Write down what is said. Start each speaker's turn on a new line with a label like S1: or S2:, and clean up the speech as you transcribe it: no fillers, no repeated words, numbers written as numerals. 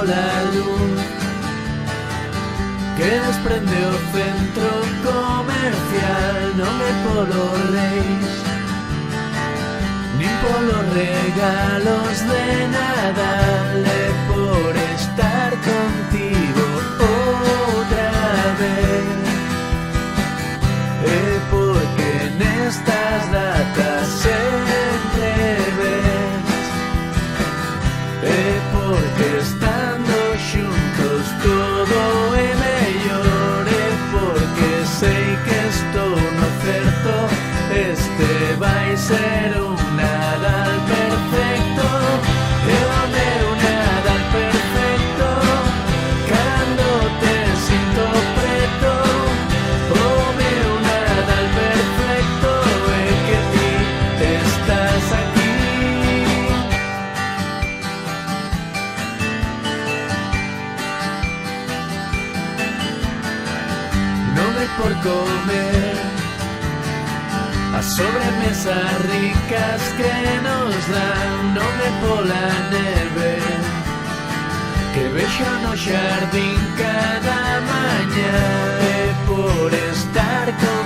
S1: pola luz que desprende o centro comercial. Non é polo Reis nin polos regalos de Nadal, é por estar contigo outra vez, é porque nestas datas sempre ves, é porque estando xuntos todo é mellor, é porque sei que estou no certo, este vai ser un Nadal perfecto, é o meu Nadal perfecto, cando te sinto preto, o meu Nadal perfecto é que ti estás aquí. Non é por comer as sobremesas ricas que nos dan, non é pola neve que vexo no xardín cada mañá, é por estar con